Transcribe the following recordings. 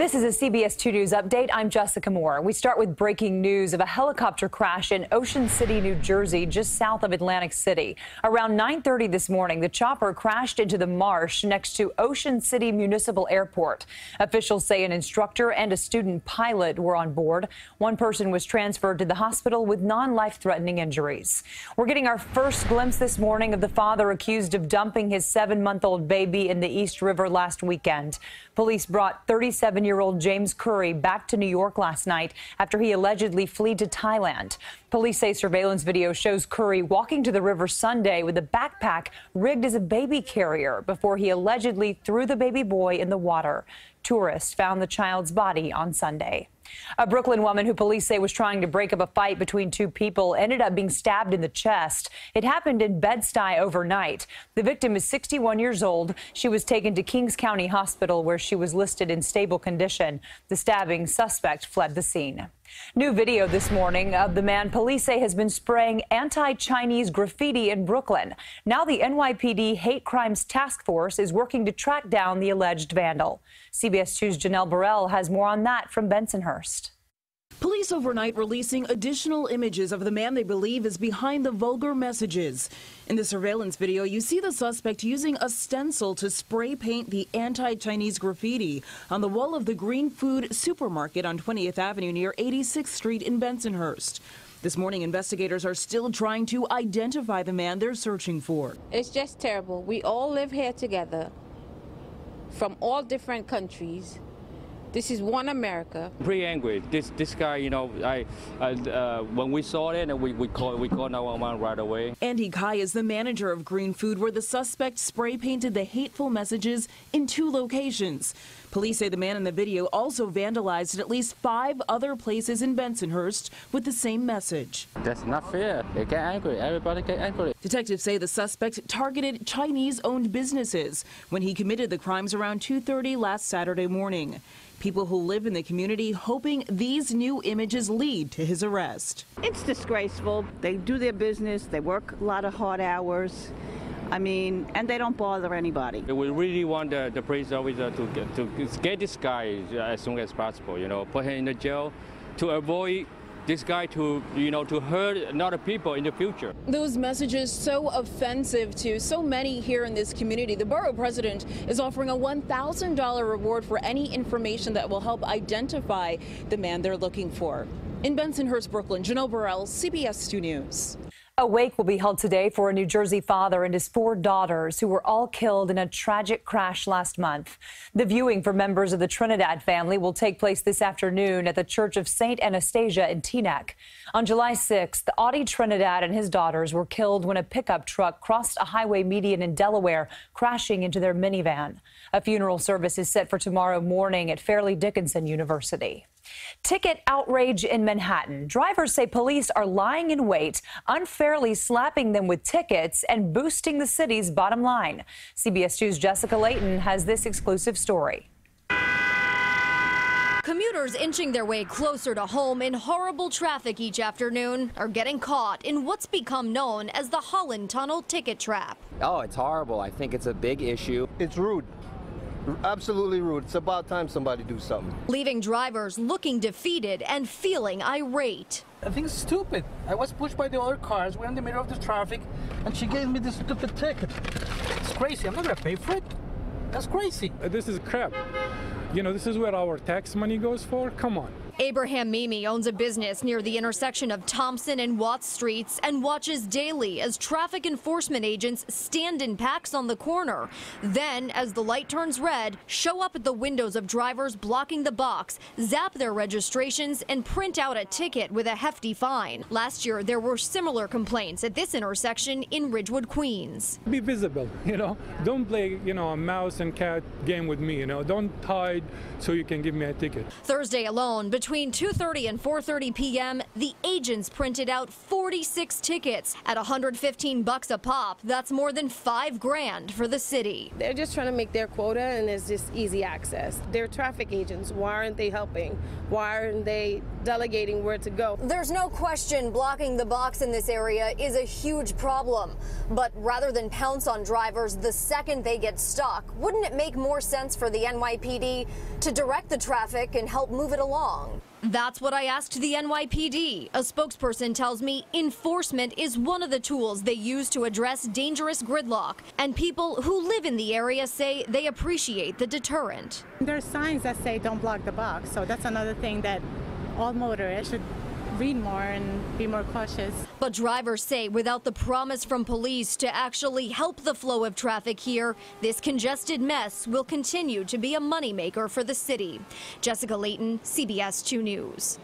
This is a CBS2 News update. I'm Jessica Moore. We start with breaking news of a helicopter crash in Ocean City, New Jersey, just south of Atlantic City. Around 9:30 this morning, the chopper crashed into the marsh next to Ocean City Municipal Airport. Officials say an instructor and a student pilot were on board. One person was transferred to the hospital with non-life-threatening injuries. We're getting our first glimpse this morning of the father accused of dumping his 7-month-old baby in the East River last weekend. Police brought 37-year-old James Curry back to New York last night after he allegedly fled to Thailand. Police say surveillance video shows Curry walking to the river Sunday with a backpack rigged as a baby carrier before he allegedly threw the baby boy in the water. Tourists found the child's body on Sunday. A Brooklyn woman who police say was trying to break up a fight between two people ended up being stabbed in the chest. It happened in Bed-Stuy overnight. The victim is 61 years old. She was taken to Kings County Hospital where she was listed in stable condition. The stabbing suspect fled the scene. New video this morning of the man police say has been spraying anti-Chinese graffiti in Brooklyn. Now the NYPD Hate Crimes Task Force is working to track down the alleged vandal. CBS 2's Janelle Burrell has more on that from Bensonhurst. Police overnight releasing additional images of the man they believe is behind the vulgar messages. In the surveillance video, you see the suspect using a stencil to spray paint the anti-Chinese graffiti on the wall of the Green Food supermarket on 20th Avenue near 86th Street in Bensonhurst. This morning, investigators are still trying to identify the man they're searching for. It's just terrible. We all live here together from all different countries. This is one America. Pretty angry. This guy, you know, when we saw it, and we called 911 right away. Andy Kai is the manager of Green Food, where the suspect spray painted the hateful messages in 2 locations. Police say the man in the video also vandalized at least 5 other places in Bensonhurst with the same message. That's not fair. They get angry. Everybody get angry. Detectives say the suspect targeted Chinese-owned businesses when he committed the crimes around 2:30 last Saturday morning. People who live in the community hoping these new images lead to his arrest. It's disgraceful. They do their business. They work a lot of hard hours. I mean, and they don't bother anybody. We really want the police officer to get this guy as soon as possible, you know, put him in the jail to avoid this guy to hurt other people in the future. Those messages so offensive to so many here in this community. The borough president is offering a $1,000 reward for any information that will help identify the man they're looking for. In Bensonhurst, Brooklyn, Janelle Burrell, CBS 2 News. A wake will be held today for a New Jersey father and his 4 daughters who were all killed in a tragic crash last month. The viewing for members of the Trinidad family will take place this afternoon at the Church of St. Anastasia in Teaneck. On July 6th, Audie Trinidad and his daughters were killed when a pickup truck crossed a highway median in Delaware, crashing into their minivan. A funeral service is set for tomorrow morning at Fairleigh Dickinson University. Ticket outrage in Manhattan. Drivers say police are lying in wait, unfairly slapping them with tickets and boosting the city's bottom line. CBS 2's Jessica Layton has this exclusive story. Commuters inching their way closer to home in horrible traffic each afternoon are getting caught in what's become known as the Holland Tunnel ticket trap. Oh, it's horrible. I think it's a big issue. It's rude. Absolutely rude. It's about time somebody do something. Leaving drivers looking defeated and feeling irate. I think it's stupid. I was pushed by the other cars. We're in the middle of the traffic, and she gave me this stupid ticket. It's crazy. I'm not going to pay for it. That's crazy. This is crap. You know, this is where our tax money goes for. Come on. Abraham Mimi owns a business near the intersection of Thompson and Watts Streets and watches daily as traffic enforcement agents stand in packs on the corner. Then, as the light turns red, show up at the windows of drivers blocking the box, zap their registrations, and print out a ticket with a hefty fine. Last year, there were similar complaints at this intersection in Ridgewood, Queens. Be visible, you know. Don't play, a mouse and cat game with me, Don't hide so you can give me a ticket. Thursday alone, between Between 2:30 and 4:30 p.m., the agents printed out 46 tickets at $115 a pop. That's more than $5 grand for the city. They're just trying to make their quota, and it's just easy access. They're traffic agents. Why aren't they helping? Why aren't they delegating where to go? There's no question blocking the box in this area is a huge problem. But rather than pounce on drivers the second they get stuck, wouldn't it make more sense for the NYPD to direct the traffic and help move it along? That's what I asked the NYPD. A spokesperson tells me enforcement is one of the tools they use to address dangerous gridlock. And people who live in the area say they appreciate the deterrent. There's signs that say don't block the box, so that's another thing that all motorists should read more and be more cautious. But drivers say without the promise from police to actually help the flow of traffic here, this congested mess will continue to be a moneymaker for the city. Jessica Layton, CBS 2 News.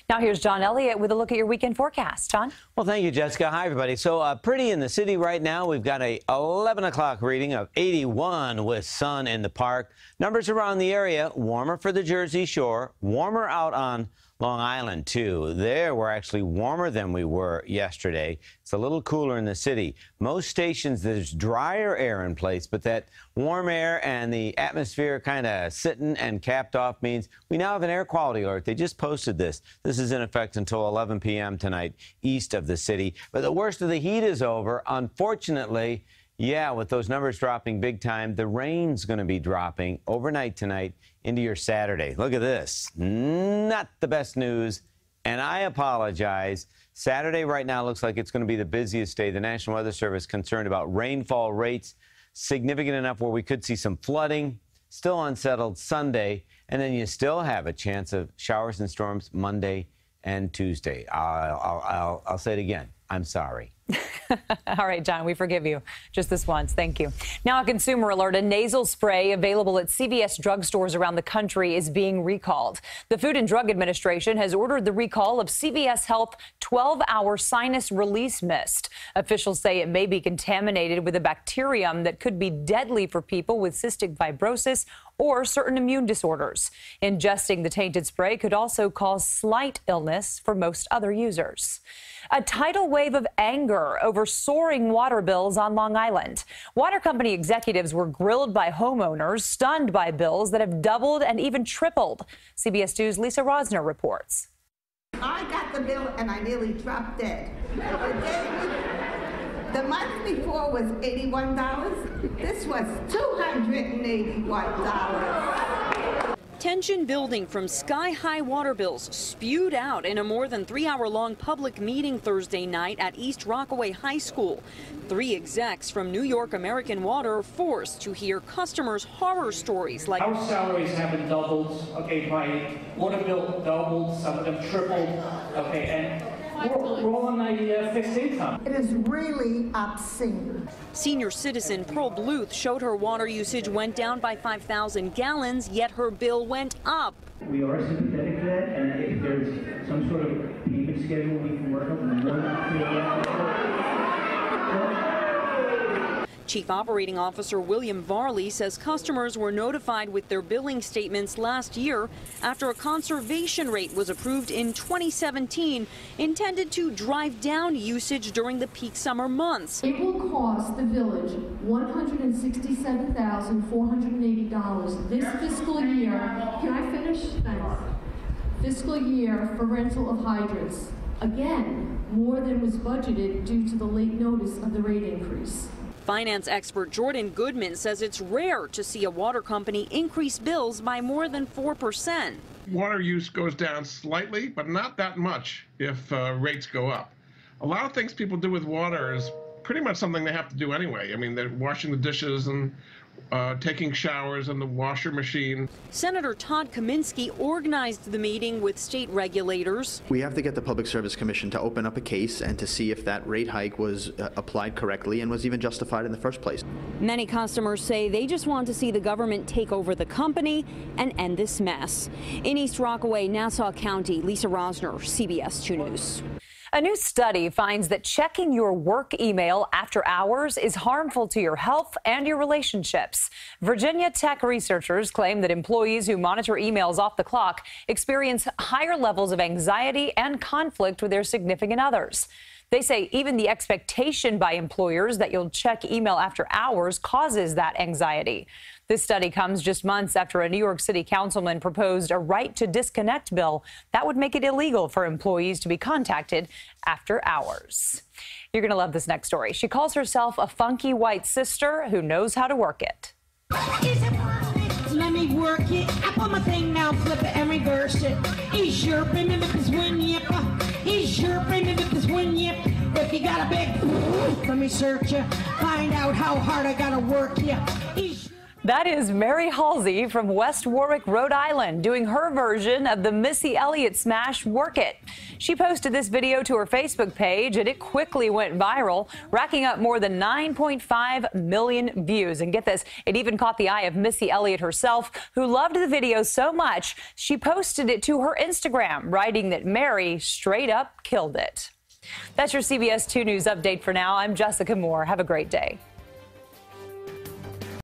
Now here's John Elliott with a look at your weekend forecast. John? Well, thank you, Jessica. Hi, everybody. So pretty in the city right now. We've got a 11 o'clock reading of 81 with sun in the park. Numbers around the area, warmer for the Jersey Shore, warmer out on Long Island, too. There, we're actually warmer than we were yesterday. It's a little cooler in the city. Most stations, there's drier air in place, but that warm air and the atmosphere kind of sitting and capped off means we now have an air quality alert. They just posted this. This is in effect until 11 p.m. tonight east of the city. But the worst of the heat is over. Unfortunately, yeah, with those numbers dropping big time, the rain's going to be dropping overnight tonight into your Saturday. Look at this. Not the best news, and I apologize. Saturday right now looks like it's going to be the busiest day. The National Weather Service concerned about rainfall rates significant enough where we could see some flooding. Still unsettled Sunday, and then you still have a chance of showers and storms Monday and Tuesday. I'll say it again. I'm sorry. All right, John, we forgive you just this once. Thank you. Now, a consumer alert. A nasal spray available at CVS drugstores around the country is being recalled. The Food and Drug Administration has ordered the recall of CVS Health 12-hour sinus release mist. Officials say it may be contaminated with a bacterium that could be deadly for people with cystic fibrosis or certain immune disorders. Ingesting the tainted spray could also cause slight illness for most other users. A tidal wave of anger over soaring water bills on Long Island. Water company executives were grilled by homeowners, stunned by bills that have doubled and even tripled. CBS 2's Lisa Rosner reports. I got the bill and I nearly dropped dead. The month before was $81. This was $281. Tension building from sky-high water bills spewed out in a more than 3-hour-long public meeting Thursday night at East Rockaway High School. 3 execs from New York American Water forced to hear customers' horror stories like our salaries haven't doubled, okay, my water bill doubled, some of them tripled, okay, and we're all on a fixed income. It is really obscene. Senior citizen Pearl Bluth showed her water usage went down by 5,000 gallons, yet her bill went up. We are sympathetic to that, and if there's some sort of payment schedule we can work on, Chief Operating Officer William Varley says customers were notified with their billing statements last year after a conservation rate was approved in 2017 intended to drive down usage during the peak summer months. It will cost the village $167,480 this fiscal year. Can I finish? Thanks. Fiscal year for rental of hydrants. Again, more than was budgeted due to the late notice of the rate increase. Finance expert Jordan Goodman says it's rare to see a water company increase bills by more than 4%. Water use goes down slightly, but not that much if rates go up. A lot of things people do with water is pretty much something they have to do anyway. I mean, they're washing the dishes and taking showers in the washer machine. Senator Todd Kaminsky organized the meeting with state regulators. We have to get the Public Service Commission to open up a case and to see if that rate hike was applied correctly and was even justified in the first place. Many customers say they just want to see the government take over the company and end this mess. In East Rockaway, Nassau County, Lisa Rosner, CBS 2 News. A new study finds that checking your work email after hours is harmful to your health and your relationships. Virginia Tech researchers claim that employees who monitor emails off the clock experience higher levels of anxiety and conflict with their significant others. They say even the expectation by employers that you'll check email after hours causes that anxiety. This study comes just months after a New York City councilman proposed a right to disconnect bill that would make it illegal for employees to be contacted after hours. You're going to love this next story. She calls herself a funky white sister who knows how to work it. Let me work it. I put my thing now, flip it and reverse it. He's sure bringing with this win yip. He's sure bringing with this win yip. If you got a big, let me search you. Find out how hard I gotta work you. That is Mary Halsey from West Warwick, Rhode Island, doing her version of the Missy Elliott smash Work It. She posted this video to her Facebook page, and it quickly went viral, racking up more than 9.5 million views. And get this, it even caught the eye of Missy Elliott herself, who loved the video so much, she posted it to her Instagram, writing that Mary straight up killed it. That's your CBS 2 News update for now. I'm Jessica Moore. Have a great day.